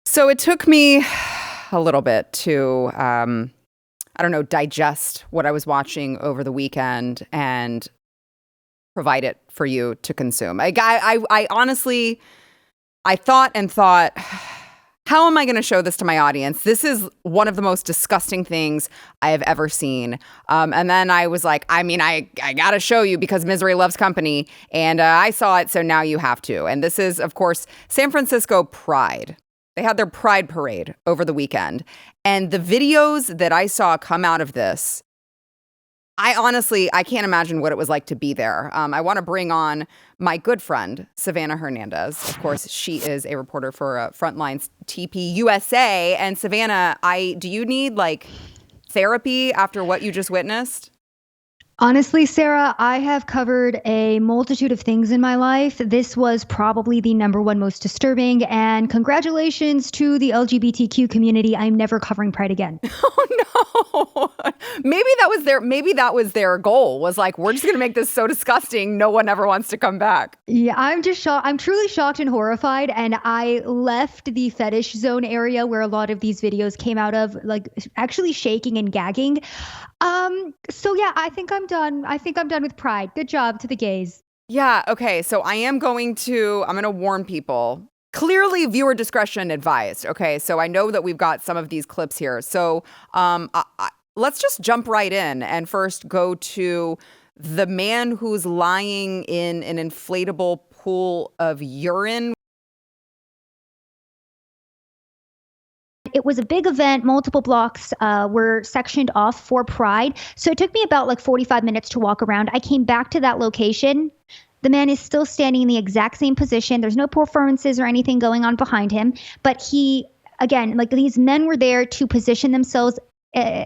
So it took me a little bit to, digest what I was watching over the weekend and provide it for you to consume. I honestly, I thought, how am I going to show this to my audience? This is one of the most disgusting things I have ever seen. And then I was like, I got to show you because misery loves company. And I saw it, so now you have to. And this is, of course, San Francisco Pride. They had their Pride parade over the weekend. And the videos that I saw come out of this, I can't imagine what it was like to be there. I want to bring on my good friend, Savanah Hernandez. Of course, she is a reporter for Frontlines TP USA. And Savanah, do you need therapy after what you just witnessed? Honestly, Sarah, I have covered a multitude of things in my life. This was probably the number one most disturbing. And congratulations to the LGBTQ community. I'm never covering Pride again. Oh no. Maybe that was their goal, was like, we're just gonna make this so disgusting no one ever wants to come back. Yeah, I'm just shocked. I'm truly shocked and horrified. And I left the fetish zone area where a lot of these videos came out of, actually shaking and gagging. So yeah, I think I'm done. I think I'm done with Pride. Good job to the gays. Yeah. Okay. So I'm going to warn people. Clearly, viewer discretion advised. Okay. So I know that we've got some of these clips here. So let's just jump right in and first go to the man who's lying in an inflatable pool of urine. It was a big event. Multiple blocks were sectioned off for Pride. So it took me about 45 minutes to walk around. I came back to that location. The man is still standing in the exact same position. There's no performances or anything going on behind him. But these men were there to position themselves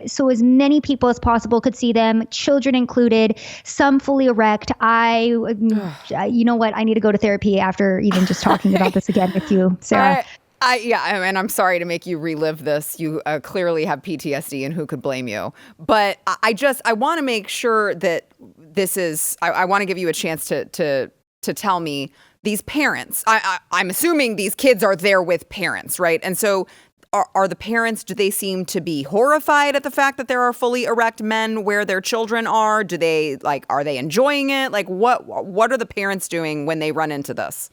so as many people as possible could see them, children included, some fully erect. You know what? I need to go to therapy after even just talking about this again with you, Sarah. And I'm sorry to make you relive this. You clearly have PTSD, and who could blame you? But I want to make sure that this is. I want to give you a chance to tell me, these parents. I'm assuming these kids are there with parents, right? And so, are the parents? Do they seem to be horrified at the fact that there are fully erect men where their children are? Do they Are they enjoying it? What are the parents doing when they run into this?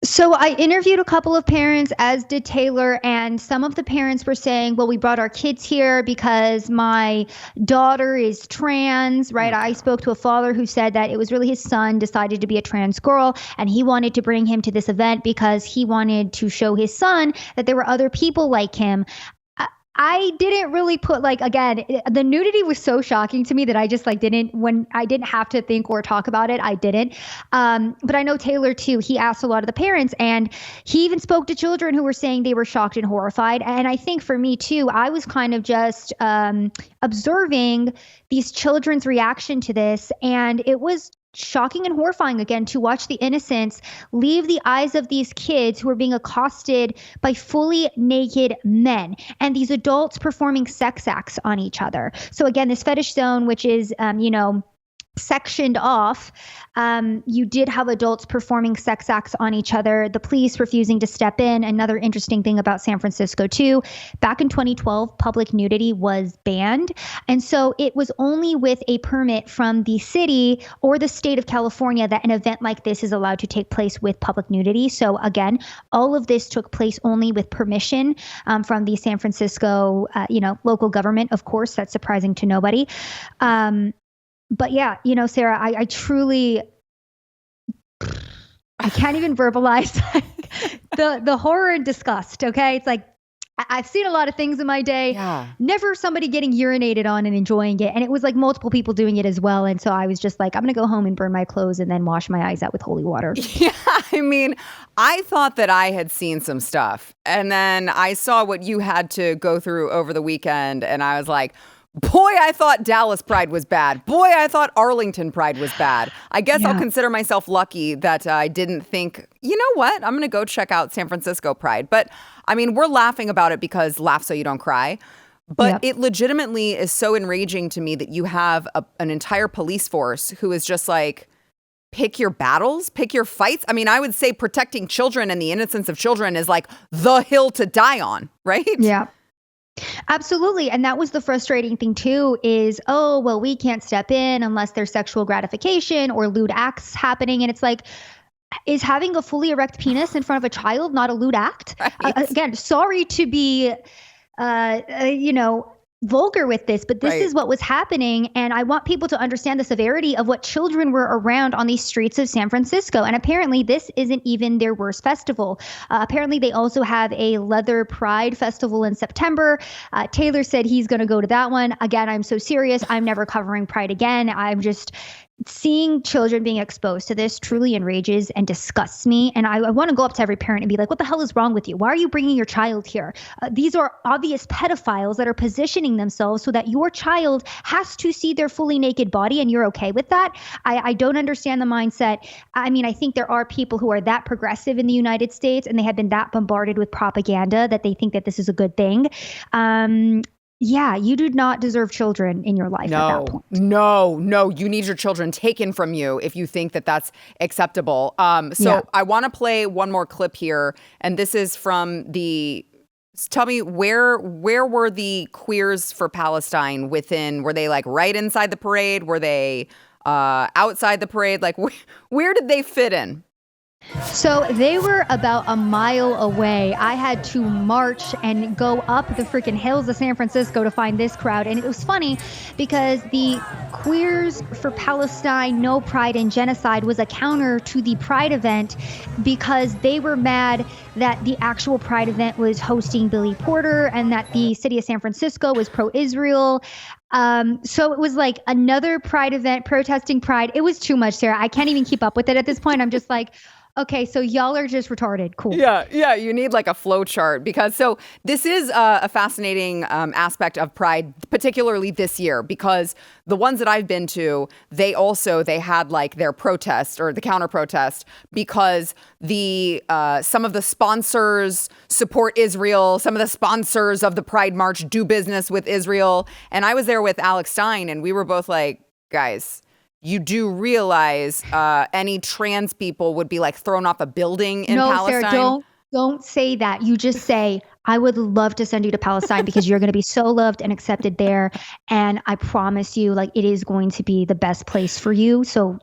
So I interviewed a couple of parents, as did Taylor, and some of the parents were saying, well, we brought our kids here because my daughter is trans, right? I spoke to a father who said that it was really his son decided to be a trans girl, and he wanted to bring him to this event because he wanted to show his son that there were other people like him. I didn't really put the nudity was so shocking to me that I just when I didn't have to think or talk about it, I didn't. But I know Taylor too, he asked a lot of the parents, and he even spoke to children who were saying they were shocked and horrified. And I think for me too, I was kind of just observing these children's reaction to this. And it was shocking and horrifying again to watch the innocence leave the eyes of these kids who are being accosted by fully naked men and these adults performing sex acts on each other. So again, this fetish zone, which is, sectioned off, you did have adults performing sex acts on each other, the police refusing to step in. Another interesting thing about San Francisco too, back in 2012, public nudity was banned. And so it was only with a permit from the city or the state of California that an event like this is allowed to take place with public nudity. So again, all of this took place only with permission from the San Francisco, local government. Of course, that's surprising to nobody. But yeah, Sarah, I truly, I can't even verbalize the horror and disgust. Okay. It's I've seen a lot of things in my day. Yeah. Never somebody getting urinated on and enjoying it. And it was multiple people doing it as well. And so I was just I'm going to go home and burn my clothes and then wash my eyes out with holy water. Yeah. I thought that I had seen some stuff, and then I saw what you had to go through over the weekend. And I was like, boy, I thought Dallas Pride was bad. Boy, I thought Arlington Pride was bad. I guess I'll consider myself lucky that I didn't think, you know what, I'm going to go check out San Francisco Pride. But we're laughing about it because laugh so you don't cry. But It legitimately is so enraging to me that you have an entire police force who is just pick your battles, pick your fights. I mean, I would say protecting children and the innocence of children is like the hill to die on, right? Yeah. Absolutely. And that was the frustrating thing too is, oh, well, we can't step in unless there's sexual gratification or lewd acts happening. And it's like, is having a fully erect penis in front of a child not a lewd act? Right. Again, sorry to be, vulgar with this, but this is what was happening. And I want people to understand the severity of what children were around on these streets of San Francisco. And apparently this isn't even their worst festival. Apparently they also have a leather pride festival in September. Taylor said he's going to go to that one. Again, I'm so serious. I'm never covering pride again. I'm just seeing children being exposed to this truly enrages and disgusts me. And I want to go up to every parent and be like, what the hell is wrong with you? Why are you bringing your child here? These are obvious pedophiles that are positioning themselves so that your child has to see their fully naked body and you're okay with that. I don't understand the mindset. I mean, I think there are people who are that progressive in the United States and they have been that bombarded with propaganda that they think that this is a good thing. Yeah, you do not deserve children in your life at that point. No. You need your children taken from you if you think that that's acceptable. I want to play one more clip here. And this is from tell me, where were the Queers for Palestine were they like right inside the parade? Were they outside the parade? Like where did they fit in? So they were about a mile away. I had to march and go up the freaking hills of San Francisco to find this crowd. And it was funny because the Queers for Palestine, No Pride and Genocide was a counter to the Pride event because they were mad that the actual Pride event was hosting Billy Porter and that the city of San Francisco was pro-Israel. So it was like another Pride event protesting Pride. It was too much, Sarah. I can't even keep up with it at this point. I'm just like, okay, so y'all are just retarded. Cool. Yeah. You need like a flow chart because this is a fascinating aspect of Pride, particularly this year, because the ones that I've been to, they had like their protest or the counter protest because some of the sponsors support Israel. Some of the sponsors of the Pride March do business with Israel. And I was there with Alex Stein and we were both like, guys, you do realize any trans people would be like thrown off a building in Palestine? No, Sarah, don't say that. You just say, I would love to send you to Palestine because you're going to be so loved and accepted there. And I promise you, like, it is going to be the best place for you. So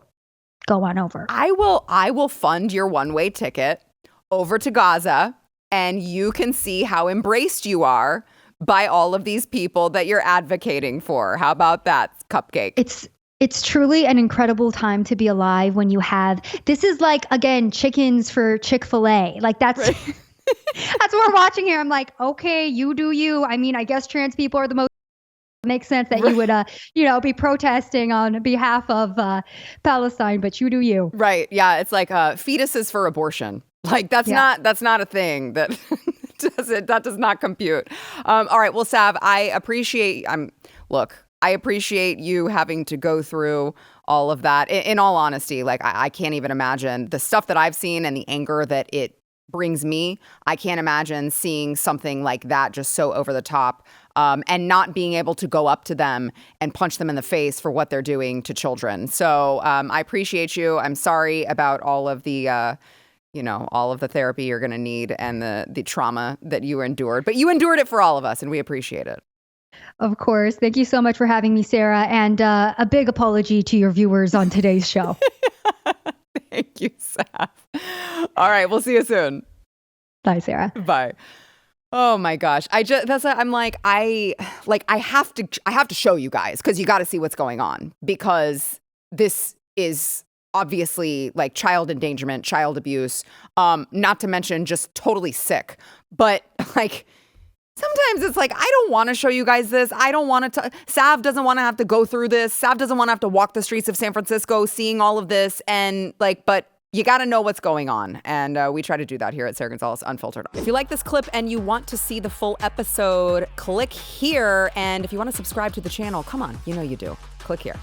go on over. I will fund your one-way ticket over to Gaza and you can see how embraced you are by all of these people that you're advocating for. How about that, Cupcake? It's truly an incredible time to be alive when you have, this is like, again, chickens for Chick-fil-A. Like that's, right. That's what we're watching here. I'm like, okay, you do you. I mean, I guess trans people are the most, makes sense that you would, be protesting on behalf of Palestine, but you do you. Right. Yeah. It's like fetuses for abortion. Like that's not a thing that does not compute. All right. Well, Sav, I appreciate you having to go through all of that. In all honesty, like I can't even imagine the stuff that I've seen and the anger that it brings me. I can't imagine seeing something like that just so over the top and not being able to go up to them and punch them in the face for what they're doing to children. So I appreciate you. I'm sorry about all of the all of the therapy you're going to need and the trauma that you endured. But you endured it for all of us, and we appreciate it. Of course. Thank you so much for having me, Sarah. And a big apology to your viewers on today's show. Thank you, Sav. All right. We'll see you soon. Bye, Sarah. Bye. Oh my gosh. I have to show you guys because you got to see what's going on because this is obviously like child endangerment, child abuse, not to mention just totally sick. But like, sometimes it's like, I don't want to show you guys this. I don't want to. Sav doesn't want to have to go through this. Sav doesn't want to have to walk the streets of San Francisco seeing all of this. And but you got to know what's going on. And we try to do that here at Sara Gonzales Unfiltered. If you like this clip and you want to see the full episode, click here. And if you want to subscribe to the channel, come on, you know you do. Click here.